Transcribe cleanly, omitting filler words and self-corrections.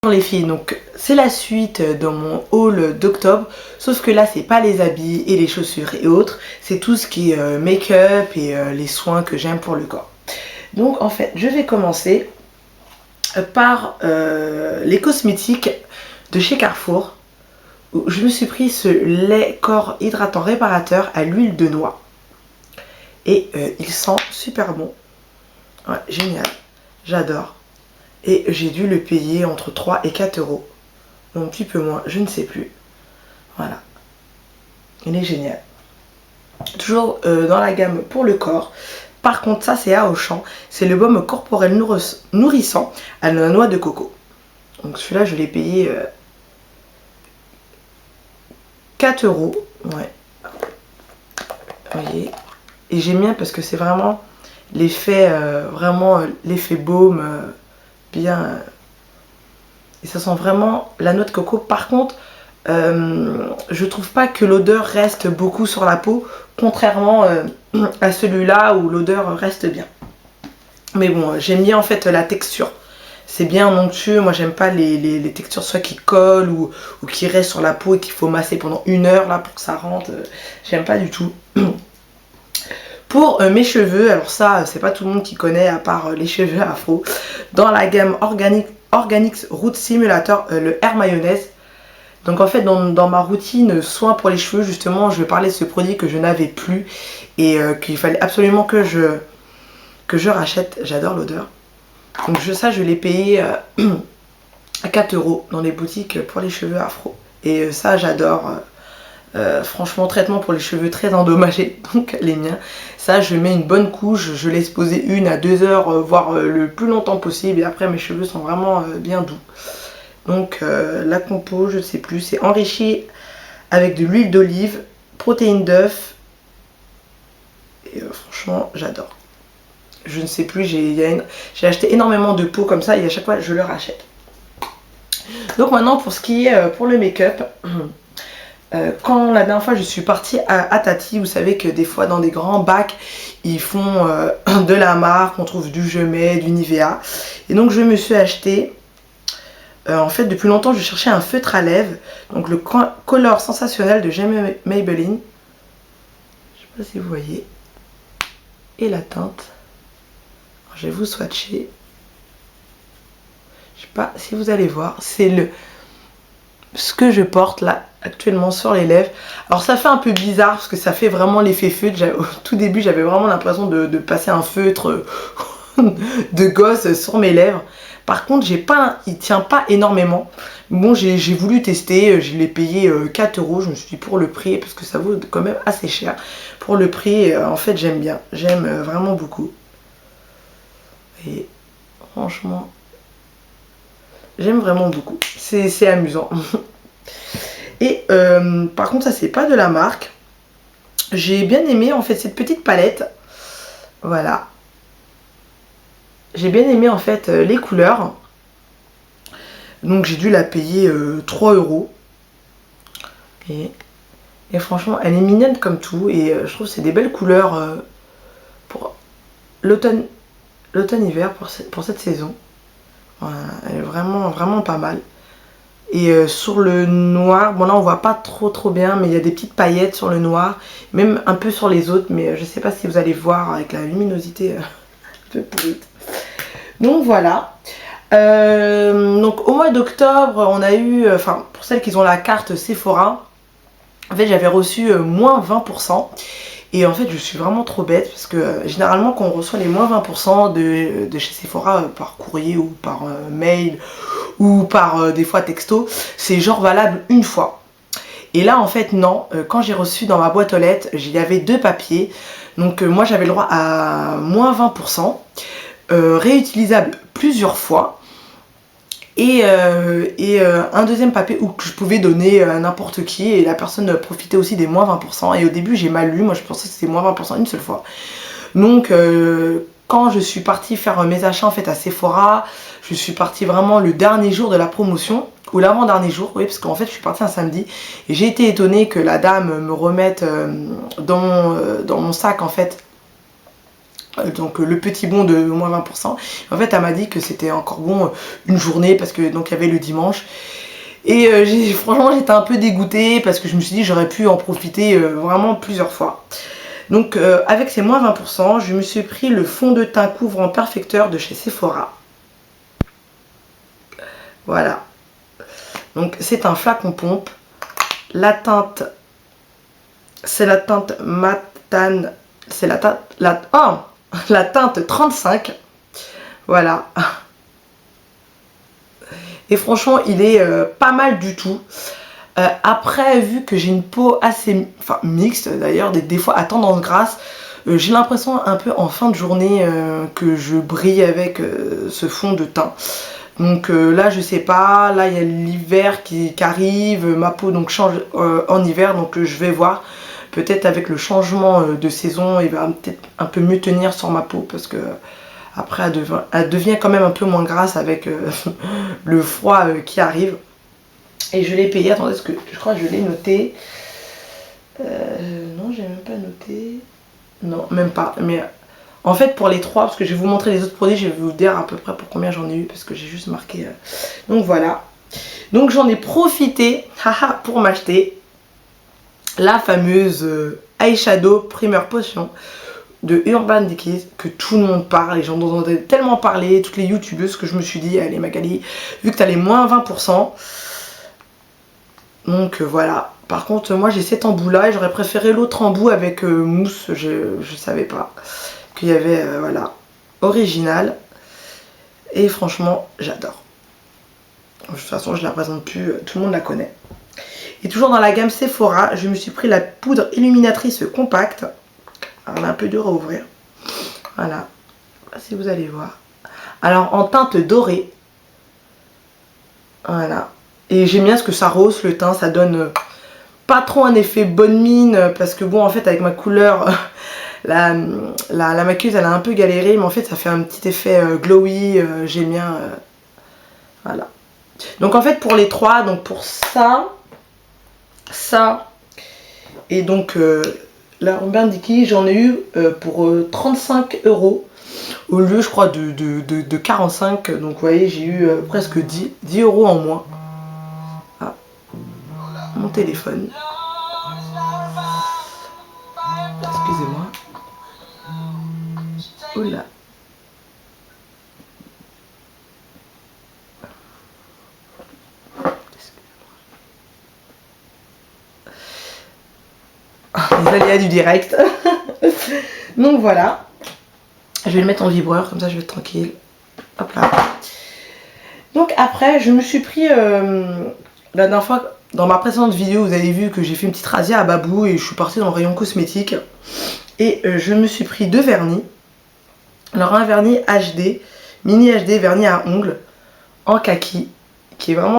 Les filles, donc c'est la suite dans mon haul d'octobre, sauf que là c'est pas les habits et les chaussures et autres, c'est tout ce qui est make-up et les soins que j'aime pour le corps. Donc en fait je vais commencer par les cosmétiques de chez Carrefour, où je me suis pris ce lait corps hydratant réparateur à l'huile de noix et il sent super bon, ouais, génial, j'adore. Et j'ai dû le payer entre 3 et 4 euros. Ou un petit peu moins, je ne sais plus. Voilà. Il est génial. Toujours dans la gamme pour le corps. Par contre, ça c'est à Auchan. C'est le baume corporel nourrissant à la noix de coco. Donc celui-là, je l'ai payé 4 euros. Ouais. Vous voyez. Et j'aime bien parce que c'est vraiment l'effet l'effet baume bien. Et ça sent vraiment la noix de coco. Par contre, je trouve pas que l'odeur reste beaucoup sur la peau, contrairement à celui-là où l'odeur reste bien. Mais bon, j'aime bien en fait la texture. C'est bien onctueux. Moi, j'aime pas les textures soit qui collent ou qui restent sur la peau et qu'il faut masser pendant 1 heure là pour que ça rentre. J'aime pas du tout. Pour mes cheveux, alors ça, c'est pas tout le monde qui connaît à part les cheveux afro. Dans la gamme Organics Root Simulator, le Air Mayonnaise. Donc en fait dans ma routine soin pour les cheveux justement je vais parler de ce produit que je n'avais plus et qu'il fallait absolument que je rachète. J'adore l'odeur. Donc ça je l'ai payé à 4 euros dans les boutiques pour les cheveux afro. Et ça j'adore. Franchement traitement pour les cheveux très endommagés, donc les miens. Ça je mets une bonne couche, je laisse poser 1 à 2 heures, voire le plus longtemps possible et après mes cheveux sont vraiment bien doux. Donc la compo, je ne sais plus, c'est enrichi avec de l'huile d'olive, protéines d'œuf. Et franchement, j'adore. Je ne sais plus, j'ai acheté énormément de pots comme ça et à chaque fois, je le rachète. Donc maintenant, pour ce qui est pour le make-up, quand la dernière fois, je suis partie à Tati, vous savez que des fois, dans des grands bacs, ils font de la marque, on trouve du Jumet, du Nivea. Et donc, je me suis acheté... en fait, depuis longtemps, je cherchais un feutre à lèvres. Donc, le Color Sensationnel de Maybelline. Je sais pas si vous voyez. Et la teinte. Alors, je vais vous swatcher. Je sais pas si vous allez voir. C'est ce que je porte là, actuellement, sur les lèvres. Alors, ça fait un peu bizarre parce que ça fait vraiment l'effet feutre. Au tout début, j'avais vraiment l'impression de passer un feutre de gosse sur mes lèvres. Par contre, il tient pas énormément. Bon, j'ai voulu tester, je l'ai payé 4 euros. Je me suis dit pour le prix, parce que ça vaut quand même assez cher. Pour le prix, en fait, j'aime bien. J'aime vraiment beaucoup. Et franchement, j'aime vraiment beaucoup. C'est amusant. Et par contre, ça, c'est pas de la marque. J'ai bien aimé, en fait, cette petite palette. Voilà. J'ai bien aimé en fait les couleurs. Donc j'ai dû la payer 3 euros. Et franchement, elle est mignonne comme tout. Et je trouve que c'est des belles couleurs pour l'automne-hiver, pour cette saison. Voilà, elle est vraiment, vraiment pas mal. Et sur le noir, bon là on voit pas trop bien, mais il y a des petites paillettes sur le noir. Même un peu sur les autres, mais je sais pas si vous allez voir avec la luminosité un peu pourrite. Donc voilà. Donc au mois d'octobre, on a eu, enfin pour celles qui ont la carte Sephora, en fait j'avais reçu moins 20%. Et en fait je suis vraiment trop bête parce que généralement quand on reçoit les moins 20% de chez Sephora par courrier ou par mail ou par des fois texto, c'est genre valable une fois. Et là en fait non, quand j'ai reçu dans ma boîte aux lettres, il y avait 2 papiers. Donc moi j'avais le droit à moins 20%. Réutilisable plusieurs fois et un deuxième papier où je pouvais donner à n'importe qui et la personne profitait aussi des moins 20%. Et au début j'ai mal lu, moi je pensais que c'était moins 20% une seule fois. Donc quand je suis partie faire mes achats en fait à Sephora, je suis partie vraiment le dernier jour de la promotion ou l'avant-dernier jour, oui, parce qu'en fait je suis partie un samedi et j'ai été étonnée que la dame me remette dans mon sac en fait Donc le petit bon de moins 20%. En fait, elle m'a dit que c'était encore bon une journée parce que donc il y avait le dimanche. Et franchement, j'étais un peu dégoûtée parce que je me suis dit j'aurais pu en profiter vraiment plusieurs fois. Donc avec ces moins 20%, je me suis pris le fond de teint couvrant perfecteur de chez Sephora. Voilà. Donc c'est un flacon pompe. La teinte, c'est la teinte matane. C'est la teinte... la teinte 35. Voilà. Et franchement, il est pas mal du tout. Après, vu que j'ai une peau assez mixte, d'ailleurs, des fois à tendance grasse, j'ai l'impression un peu en fin de journée que je brille avec ce fond de teint. Donc là, je sais pas, là il y a l'hiver qui arrive, ma peau donc change en hiver, donc je vais voir. Peut-être avec le changement de saison, il va peut-être un peu mieux tenir sur ma peau parce que après elle devient quand même un peu moins grasse avec le froid qui arrive. Et je l'ai payé, attendez, parce que je crois que je l'ai noté. Non, j'ai même pas noté. Non, même pas. Mais en fait, pour les trois, parce que je vais vous montrer les autres produits, je vais vous dire à peu près pour combien j'en ai eu, parce que j'ai juste marqué. Donc voilà. Donc j'en ai profité pour m'acheter la fameuse eyeshadow Primer Potion de Urban Decay, que tout le monde parle, les gens en ont tellement parlé, toutes les youtubeuses, que je me suis dit, allez Magali, vu que t'as les moins 20%, donc voilà. Par contre, moi j'ai cet embout là et j'aurais préféré l'autre embout avec mousse, je savais pas qu'il y avait, voilà, original. Et franchement, j'adore. De toute façon, je la présente plus, tout le monde la connaît. Et toujours dans la gamme Sephora, je me suis pris la poudre illuminatrice compacte. Alors, elle est un peu dure à ouvrir. Voilà, si vous allez voir. Alors, en teinte dorée. Voilà. Et j'aime bien ce que ça rose le teint, ça donne pas trop un effet bonne mine. Parce que bon, en fait, avec ma couleur, la maquilleuse, elle a un peu galéré. Mais en fait, ça fait un petit effet glowy. J'aime bien. Voilà. Donc en fait, pour les trois, donc pour ça, et donc la Urban Decay, j'en ai eu pour 35 € au lieu, je crois, de 45. Donc vous voyez, j'ai eu presque 10 € en moins. Ah, mon téléphone. Excusez-moi. Oula. Les aléas du direct. Donc voilà. Je vais le mettre en vibreur, comme ça je vais être tranquille. Hop là. Donc après, je me suis pris... la dernière fois, dans ma précédente vidéo, vous avez vu que j'ai fait une petite razzia à Babou et je suis partie dans le rayon cosmétique. Et je me suis pris deux vernis. Alors un vernis HD, mini HD vernis à ongles, en kaki, qui est vraiment...